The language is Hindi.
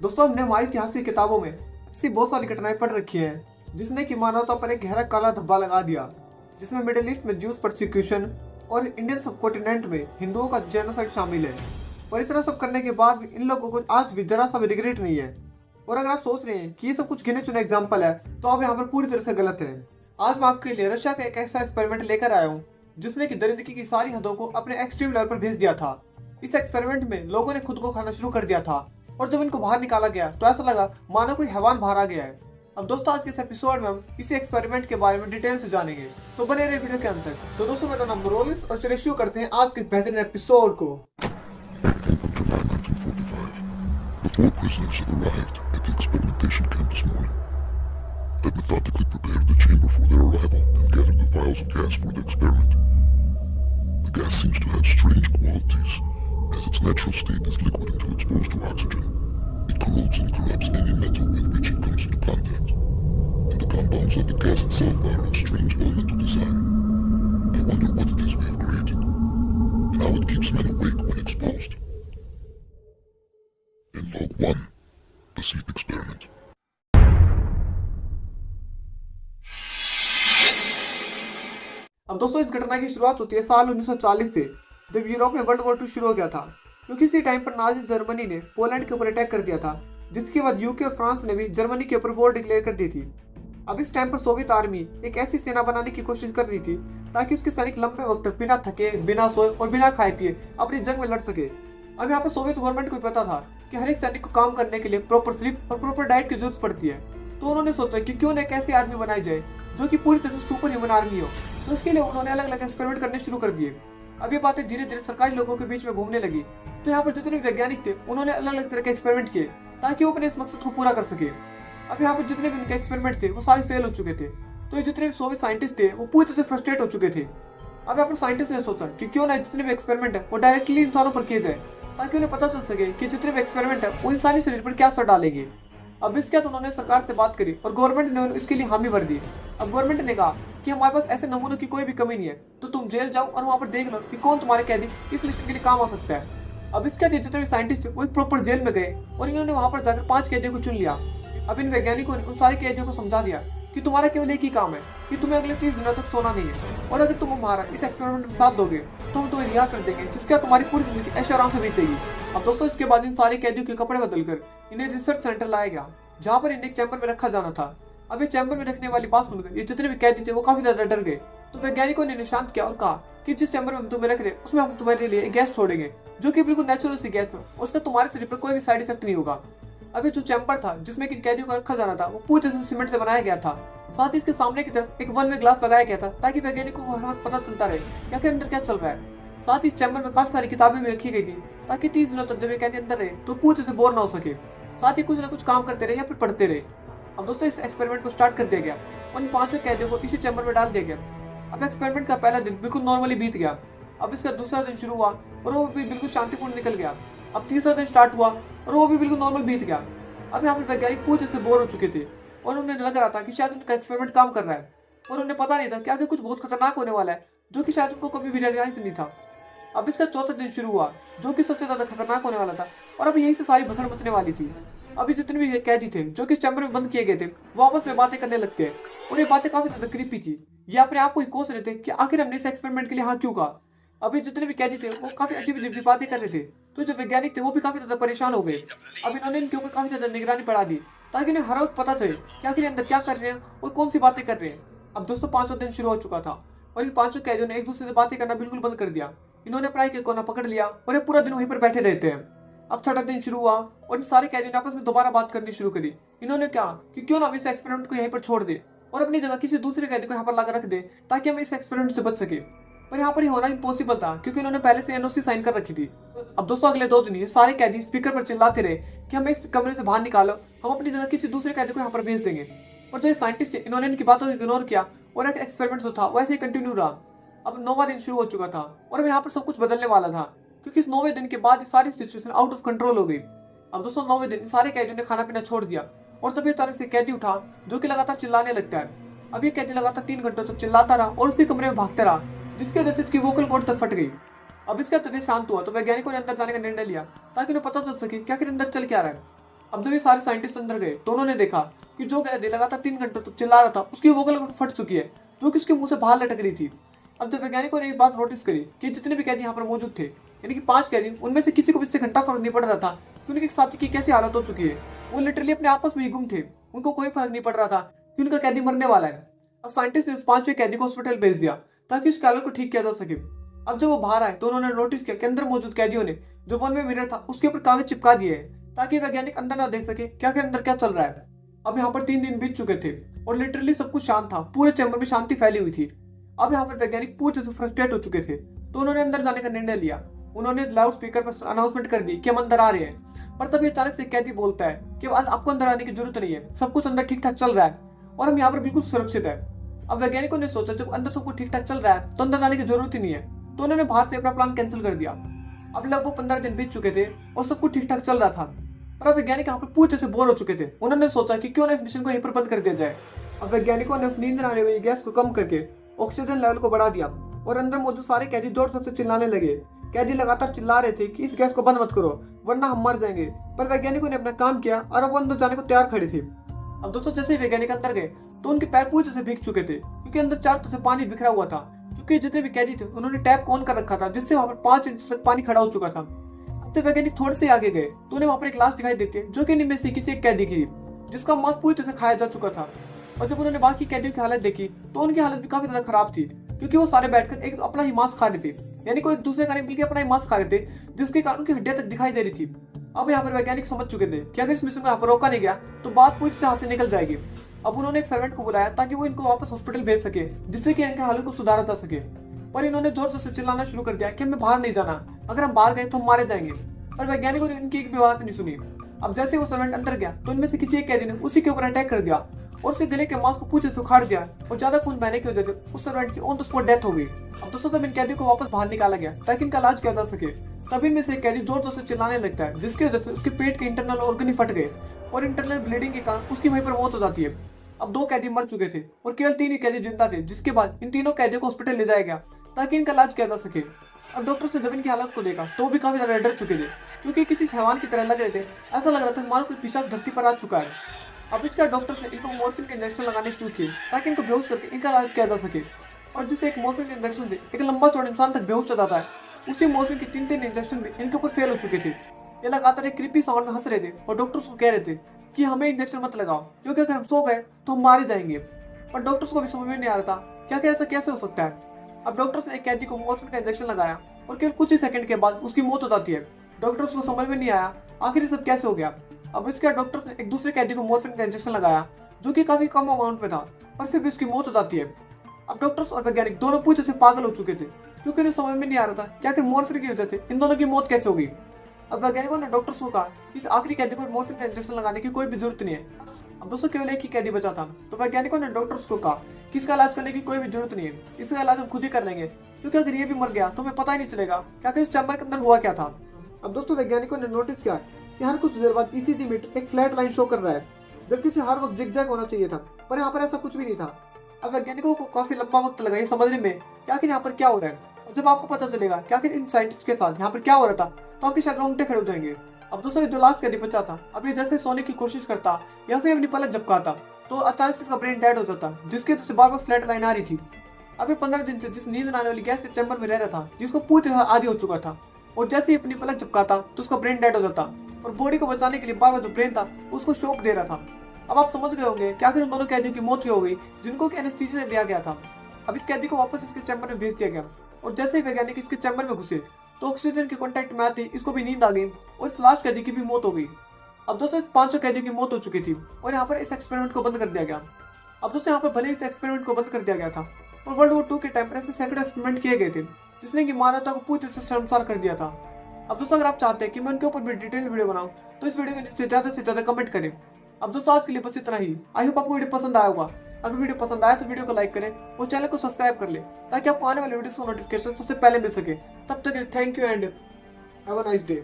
दोस्तों, हमने हमारी इतिहास की किताबों में ऐसी बहुत सारी घटनाएं पढ़ रखी हैं जिसने की मानवता पर एक गहरा काला धब्बा लगा दिया, जिसमें मिडिल ईस्ट में ज्यूस परसिक्यूशन और इंडियन सबकॉन्टिनेंट में हिंदुओं का जेनोसाइड शामिल है। और इतना सब करने के बाद भी इन लोगों को आज भी जरा सा भी रिग्रेट नहीं है। और अगर आप सोच रहे हैं कि ये सब कुछ गिने चुने एग्जाम्पल है तो आप यहाँ पर पूरी तरह से गलत है। आज मैं आपके लिए रशिया का एक ऐसा एक्सपेरिमेंट लेकर आया हूँ जिसने की दरिंदगी की सारी हदों को अपने एक्सट्रीम लेवल पर भेज दिया था। इस एक्सपेरिमेंट में लोगों ने खुद को खाना शुरू कर दिया था और जब इनको बाहर निकाला गया तो ऐसा लगा मानो कोई हैवान बाहर आ गया है। अब दोस्तों, आज के इस एपिसोड में हम इसी एक्सपेरिमेंट के बारे में डिटेल से जानेंगे, तो बने रहे वीडियो के अंत तक। तो दोस्तों, मेरा नाम रोलिस और चलिए शुरू करते हैं आज के इस बेहतरीन एपिसोड को। Before prisoners arrived at the experimentation camp this morning, they methodically prepared the chamber for their arrival and gathered the vials of gas for the experiment. The gas seems to have strange qualities, as its natural state is liquid until exposed to oxygen. It corrodes and corrupts any metal with which it comes into contact, and the compounds of the gas itself are of strange elemental design. I wonder what it is we have created, and how it keeps men awake when exposed. In Log 1, the Sleep Experiment. अब दोस्तों, इस घटना की शुरुआत होती है साल 1940 से, जब यूरोप में वर्ल्ड वॉर 2 शुरू हो गया था। क्योंकि इसी टाइम पर नाजी जर्मनी ने पोलैंड के ऊपर अटैक कर दिया था, जिसके बाद यूके और फ्रांस ने भी जर्मनी के ऊपर वॉर डिक्लेयर कर दी थी। अब इस टाइम पर सोवियत आर्मी एक ऐसी सेना बनाने की कोशिश कर रही थी ताकि उसके सैनिक लंबे वक्त तक बिना थके, बिना सोए और बिना खाए पिए अपनी जंग में लड़ सके। अब यहाँ पर सोवियत गवर्नमेंट को पता था कि हर एक सैनिक को काम करने के लिए प्रॉपर स्लीप और प्रॉपर डाइट की जरूरत पड़ती है। तो उन्होंने सोचा कि क्यों न एक ऐसी आर्मी बनाई जाए जो कि पूरी तरह से सुपर ह्यूमन आर्मी हो। तो इसके लिए उन्होंने अलग अलग एक्सपेरिमेंट करने शुरू कर दिए। अब ये बातें धीरे धीरे सरकारी लोगों के बीच में घूमने लगी। तो यहाँ पर जितने वैज्ञानिक थे उन्होंने अलग अलग तरह के एक्सपेरिमेंट किए ताकि वो अपने इस मकसद को पूरा कर सके। अब यहाँ पर जितने भी उनके एक्सपेरिमेंट थे वो सारे फेल हो चुके थे। तो ये जितने भी सोवियत साइंटिस्ट थे वो पूरी तरह से फ्रस्ट्रेट हो चुके थे। अब यहाँ पर साइंटिस्ट ने सोचा कि क्यों ना जितने भी एक्सपेरिमेंट है वो डायरेक्टली इंसानों पर किए जाए ताकि उन्हें पता चल सके कि जितने भी एक्सपेरिमेंट है वो इंसानी शरीर पर क्या असर डालेंगे। अब इसके बाद उन्होंने सरकार से बात करी और गवर्नमेंट ने इसके लिए हामी भर दी। अब गवर्नमेंट ने कहा कि हमारे पास ऐसे नमूनों की कोई भी कमी नहीं है, तो तुम जेल जाओ और वहाँ पर देख लो कि कौन तुम्हारे कैदी इस मिशन के लिए काम आ सकता है। अब इसके बाद जितने भी साइंटिस्ट थे वो एक प्रॉपर जेल में गए और इन्होंने वहाँ पर जाकर 5 कैदियों को चुन लिया। अब इन वैज्ञानिकों ने उन सारे कैदियों को समझा दिया कि तुम्हारा केवल एक ही काम है कि तुम्हें अगले 30 दिनों तक सोना नहीं है, और अगर तुम हमारा इस एक्सपेरिमेंट में साथ दोगे तो हम तुम्हें रिहा कर देंगे, जिसके बाद तुम्हारी पूरी जिंदगी ऐशो आराम से बीतेगी। अब दोस्तों, इसके बाद इन सारे कैदियों के कपड़े बदलकर इन्हें रिसर्च सेंटर लाया गया जहाँ पर इन्हें एक चैम्बर में रखा जाना था। अब ये चैम्बर में रखने वाली बात सुनकर ये जितने भी कैदी थे वो काफी ज्यादा डर गए। तो वैज्ञानिकों ने शांत किया और कहा कि जिस चैम्बर में हम तुम्हें रख रहे हैं उसमें हम तुम्हारे लिए एक गैस छोड़ेंगे जो कि बिल्कुल नेचुरल सी गैस है और उसका तुम्हारे शरीर पर कोई भी साइड इफेक्ट नहीं होगा। अब ये जो चैम्बर था जिसमें किन कैदियों को रखा जाना था वो पूरी तरह से सीमेंट से बनाया गया था। साथ ही इसके सामने की तरफ एक वन वे ग्लास लगाया गया था ताकि वैज्ञानिकों को हर वक्त पता चलता रहे कि आखिर अंदर क्या चल रहा है। साथ ही इस चैम्बर में काफी सारी किताबें भी रखी गई थी ताकि 30 दिनों तक जब ये कैदी अंदर रहे तो पूरी तरह से बोर ना हो सके। साथ ही कुछ ना कुछ काम करते रहे या फिर पढ़ते रहे। अब दोस्तों, इस एक्सपेरिमेंट को स्टार्ट कर दिया गया और इन 5 कैदियों को इसी चैम्बर में डाल दिया गया। अब एक्सपेरिमेंट का पहला दिन बिल्कुल नॉर्मली बीत गया। अब इसका दूसरा दिन शुरू हुआ और वो भी बिल्कुल शांतिपूर्ण निकल गया। अब तीसरा दिन स्टार्ट हुआ और वो भी बिल्कुल नॉर्मल बीत गया। अब यहाँ पर वैज्ञानिक पूरी तरह से बोर हो चुके थे और उन्हें लग रहा था कि शायद उनका एक्सपेरिमेंट काम कर रहा है, और उन्हें पता नहीं था कि आगे कुछ बहुत खतरनाक होने वाला है जो कि शायद उनको कभी भी रियलाइज नहीं था। अब इसका चौथा दिन शुरू हुआ जो कि सबसे ज्यादा खतरनाक होने वाला था और अब यहीं से सारी भसड़ मचने वाली थी। अभी जितने भी कैदी थे जो कि इस चैम्बर में बंद किए गए थे वो आपस में बातें करने लगते हैं और ये बातें काफी ज्यादा क्रीपी थी। ये अपने आप को ही कोस रहे थे कि आखिर हमने इस एक्सपेरिमेंट के लिए हाँ क्यों कहा। अभी जितने भी कैदी थे वो काफी अजीब अजीब बातें कर रहे थे, तो जो वैज्ञानिक थे वो भी काफी ज्यादा परेशान हो गए। अब इन्होंने इनके ऊपर काफी ज्यादा निगरानी बढ़ा दी ताकि इन्हें हर वक्त पता चले कि आखिर अंदर क्या कर रहे हैं और कौन सी बातें कर रहे हैं। अब दोस्तों, 5वां दिन शुरू हो चुका था और इन 5 कैदियों ने एक दूसरे से बातें करना बिल्कुल बंद कर दिया। इन्होंने प्राय के कोना पकड़ लिया और ये पूरा दिन वहीं पर बैठे रहते हैं। अब 6वां दिन शुरू हुआ और इन सारे कैदियों ने आपस में दोबारा बात करनी शुरू करी। इन्होंने कहा कि क्यों ना हम इस एक्सपेरिमेंट को यहीं पर छोड़ दे और अपनी जगह किसी दूसरे कैदी को यहाँ पर लाकर रख दे ताकि हम इस एक्सपेरिमेंट से बच सके। पर यहाँ पर ये होना इम्पॉसिबल था क्योंकि उन्होंने पहले से एनओसी साइन कर रखी थी। अब दोस्तों, अगले 2 दिन ये सारे कैदी स्पीकर पर चिल्लाते रहे कि हमें इस कमरे से बाहर निकालो, हम अपनी जगह किसी दूसरे कैदी को यहाँ पर भेज देंगे। पर जो ये साइंटिस्ट थे इन्होंने इनकी बातों को इग्नोर किया और एक एक्सपेरिमेंट जो था वैसे ही कंटिन्यू रहा। अब 9वां दिन शुरू हो चुका था और अब यहाँ पर सब कुछ बदलने वाला था क्योंकि इस 9वें दिन के बाद सारी सिचुएशन आउट ऑफ कंट्रोल हो गई। अब दोस्तों, 9वें दिन सारे कैदियों ने खाना पीना छोड़ दिया और तभी अचानक से कैदी उठा जो कि लगातार चिल्लाने लगता है। अब ये कैदी लगातार 3 घंटों तक चिल्लाता रहा और उसी कमरे में भागता रहा जिसकी वजह से इसकी वोकल कॉर्ड तक फट गई। अब इसका तबीयत शांत हुआ तो वैज्ञानिकों ने अंदर जाने का निर्णय लिया ताकि उन्हें पता चल सके कि आखिर अंदर चल क्या रहा है। अब जब ये सारे साइंटिस्ट अंदर गए तो उन्होंने देखा कि जो कैदी लगातार 3 घंटों तक चिल्ला रहा था उसकी वोकल फट चुकी है, जो कि उसके मुंह से बाहर लटक रही थी। अब जब वैज्ञानिकों ने एक बात नोटिस करी कि जितने भी कैदी यहाँ पर मौजूद थे, यानी कि 5 कैदी, उनमें से किसी को भी इससे घंटा फर्क नहीं पड़ रहा था कि उनके साथी की कैसी हालत हो चुकी है। वो लिटरली अपने आपस में ही गुम थे, उनको कोई फर्क नहीं पड़ रहा था कि उनका कैदी मरने वाला है। अब साइंटिस्ट ने उस 5वें कैदी को हॉस्पिटल भेज दिया ताकि उसकी हालत को ठीक किया जा सके। अब जब वो बाहर आए तो उन्होंने नोटिस किया कि अंदर मौजूद कैदियों ने जो वन वे मिरर था उसके ऊपर कागज चिपका दिए है ताकि वैज्ञानिक अंदर ना देख सके क्या के अंदर क्या चल रहा है। अब यहाँ पर 3 दिन बीत चुके थे और लिटरली सब कुछ शांत था, पूरे चैम्बर में शांति फैली हुई थी। अब यहाँ पर वैज्ञानिक पूरी तरह से फ्रस्ट्रेट हो चुके थे तो उन्होंने अंदर जाने का निर्णय लिया। उन्होंने लाउड स्पीकर पर अनाउंसमेंट कर दी कि हम अंदर आ रहे हैं। पर तभी अचानक से एक कैदी बोलता है कि आपको अंदर आने की जरूरत नहीं है, सब कुछ अंदर ठीक ठाक चल रहा है और हम यहाँ पर बिल्कुल सुरक्षित है। अब वैज्ञानिकों ने सोचा जब अंदर सब कुछ ठीक ठाक चल रहा है तो अंदर जाने की जरूरत ही नहीं है, तो उन्होंने बाहर से अपना प्लान कैंसिल कर दिया। अब लगभग 15 दिन बीत चुके थे और सब कुछ ठीक ठाक चल रहा था, पर अब वैज्ञानिक यहाँ पर पूरी तरह से बोर हो चुके थे। उन्होंने सोचा कि क्यों ना इस मिशन को यहीं पर बंद कर दिया जाए। अब वैज्ञानिकों ने उस नींद आने वाली गैस को कम करके ऑक्सीजन लेवल को बढ़ा दिया और अंदर मौजूद सारे कैदी जोर जोर से चिल्लाने लगे। कैदी लगातार चिल्ला रहे थे कि इस गैस को बंद मत करो वरना हम मर जाएंगे, पर वैज्ञानिकों ने अपना काम किया और अब वो अंदर जाने को तैयार खड़े थे। अब दोस्तों जैसे ही वैज्ञानिक अंदर गए तो उनके पैर पूरी तरह से भीग चुके थे क्योंकि अंदर चारों तरफ से पानी बिखरा हुआ था, क्योंकि जितने भी कैदी थे उन्होंने टैप ऑन कर रखा था जिससे वहां पर 5 इंच तक पानी खड़ा हो चुका था। अब तो वैज्ञानिक थोड़े से आगे गए तो उन्हें वहां पर एक लाश दिखाई देती है जो कि इनमें से किसी एक कैदी की जिसका मांस पूरी तरह से खाया जा चुका था। और जब उन्होंने बाकी कैदियों की हालत देखी तो उनकी हालत भी काफी ज्यादा खराब थी क्योंकि वो सारे बैठकर एक अपना ही मांस खा रहे थे, यानी कोई एक दूसरे का नहीं बल्कि अपना ही मांस खा रहे थे जिसके कारण उनकी हड्डियां तक दिखाई दे रही थी। अब यहाँ पर वैज्ञानिक समझ चुके थे कि अगर इस मिशन को यहाँ पर रोका नहीं गया तो बात पूरी तरह से हाथ से निकल जाएगी। अब उन्होंने एक सर्वेंट को बुलाया ताकि वो इनको वापस हॉस्पिटल भेज सके जिससे कि इनके हालत को सुधारा जा सके, पर इन्होंने जोर जोर से चिल्लाना शुरू कर दिया कि हमें बाहर नहीं जाना, अगर हम बाहर गए तो हम मारे जाएंगे। पर वैज्ञानिकों ने इनकी एक भी बात नहीं सुनी। अब जैसे वो सर्वेंट अंदर गया तो इनमें से किसी एक कैदी ने उसी के ऊपर अटैक कर दिया और उसके गले के मांस को पूछे से उखाड़ दिया और ज्यादा खून बहने की वजह से उस सर्वेंट की ऑन द स्पॉट डेथ हो गई। अब दोस्तों तब इन कैदियों को वापस बाहर निकाला गया ताकि इनका इलाज किया जा सके। तब इनमें से एक कैदी जोर जोर से चिल्लाने लगता है जिसकी वजह से उसके पेट के इंटरनल ऑर्गन ही फट गए और इंटरनल ब्लीडिंग के कारण उसकी वहीं पर मौत हो जाती है। अब 2 कैदी मर चुके थे और केवल 3 ही कैदी जिंदा थे, जिसके बाद इन तीनों कैदियों को हॉस्पिटल ले जाया गया ताकि इनका इलाज किया जा सके। अब डॉक्टर से जब इनकी हालत को देखा तो वो भी काफी ज्यादा डर चुके थे क्योंकि किसी हैवान की तरह लग रहे थे, ऐसा लग रहा था मानो कोई पिशाच धरती पर आ चुका है। अब इसका डॉक्टर्स ने इनको मॉर्फिन के इंजेक्शन लगाने शुरू किए ताकि इनको बेहोश करके इनका इलाज किया जा सके। और जिसे एक मॉर्फिन के इंजेक्शन से एक लंबा चौड़ा इंसान तक बेहोश हो जाता है, उसी मॉर्फिन के 3 इंजेक्शन भी इनके ऊपर फेल हो चुके थे। ये लगातार एक क्रीपी साउंड में हंस रहे थे और डॉक्टर्स को कह रहे थे कि हमें इंजेक्शन मत लगाओ क्योंकि अगर हम सो गए तो हम मारे जाएंगे। पर डॉक्टर्स को भी समझ में नहीं आ रहा था क्या ऐसा कैसे हो सकता है। अब डॉक्टर्स ने एक कैदी को मॉर्फिन का इंजेक्शन लगाया और केवल कुछ ही सेकंड के बाद उसकी मौत हो जाती है। डॉक्टर्स को समझ में नहीं आया आखिर ये सब कैसे हो गया। अब इसके बाद डॉक्टर्स ने एक दूसरे कैदी को मॉर्फिन का इंजेक्शन लगाया जो कि काफी कम अमाउंट में था, पर फिर भी उसकी मौत हो जाती है। अब डॉक्टर्स और वैज्ञानिक दोनों पूरी तरह से पागल हो चुके थे क्योंकि उन्हें समझ में नहीं आ रहा था कि आखिर मॉर्फिन की वजह से इन दोनों की मौत कैसे हो गई। अब वैज्ञानिकों ने डॉक्टर्स को कहा कि इस आखिरी कैदी को मॉर्फिन का इंजेक्शन लगाने की कोई भी जरूरत नहीं है। अब दोस्तों केवल एक ही कैदी बचा था, तो वैज्ञानिकों ने डॉक्टर्स को कहा कि इसका इलाज करने की कोई भी जरूरत नहीं है, इसका इलाज हम खुद ही कर लेंगे क्योंकि अगर ये भी मर गया तो हमें पता ही नहीं चलेगा कि आखिर इस चैम्बर के अंदर हुआ क्या था। अब दोस्तों वैज्ञानिकों ने नोटिस किया कि हर कुछ देर बाद इसी मीटर एक फ्लैट लाइन शो कर रहा है जबकि उसे हर वक्त जिगजैग होना चाहिए था, पर यहाँ पर ऐसा कुछ भी नहीं था। अब वैज्ञानिकों को काफी लंबा वक्त लगा ये समझने में कि आखिर यहाँ पर क्या हो रहा है। और जब आपको पता चलेगा कि आखिर इन साइंटिस्ट के साथ यहाँ पर क्या हो रहा था तो आपके शायद रोंगटे खड़े हो जाएंगे। अब दोस्तों जो लास्ट कैदी बचा था, अब ये जैसे सोने की कोशिश करता या फिर अपनी पलक झपकाता तो अचानक से इसका ब्रेन डेड हो जाता जिसके वजह से बार बार फ्लैट लाइन आ रही थी। अब ये 15 दिन से जिस नींद आने वाली गैस के चैम्बर में रह रहा था जिसको पूरी तरह आदी हो चुका था, और जैसे ही अपनी पलक झपकाता तो उसका ब्रेन डेड हो जाता और बॉडी को बचाने के लिए बार बार जो ब्रेन था उसको शॉक दे रहा था। अब आप समझ गए होंगे कि आखिर उन दोनों कैदियों की मौत क्यों हो गई जिनको एनेस्थीसिया दिया गया था। अब इस कैदी को वापस इसके चैम्बर में भेज दिया गया और जैसे ही वैज्ञानिक इसके चैम्बर में घुसे तो ऑक्सीजन के कांटेक्ट में आते इसको भी नींद आ गई और इस लास्ट कैदी की भी मौत हो गई। अब दोस्तों 500 कैदियों की मौत हो चुकी थी और यहाँ पर इस एक्सपेरिमेंट को बंद कर दिया गया। अब दोस्तों यहाँ पर भले इस एक्सपेरिमेंट को बंद कर दिया गया था और वर्ल्ड वॉर 2 के टाइम पर ऐसे सैकड़ों एक्सपेरिमेंट किए गए थे जिसने कि मानवता को पूरी तरह से शर्मसार कर दिया था। अब दोस्तों अगर आप चाहते हैं कि मैं उनके ऊपर भी डिटेल वीडियो बनाऊं तो इस वीडियो के नीचे ज्यादा से ज्यादा कमेंट करें। अब दोस्तों आज के लिए बस इतना ही। आई होप आपको वीडियो पसंद आया होगा। अगर वीडियो पसंद आया तो वीडियो को लाइक करें और चैनल को सब्सक्राइब कर ले ताकि आपको आने वाले वीडियोस का नोटिफिकेशन सबसे पहले मिल सके। तब तक thank you and have a nice day.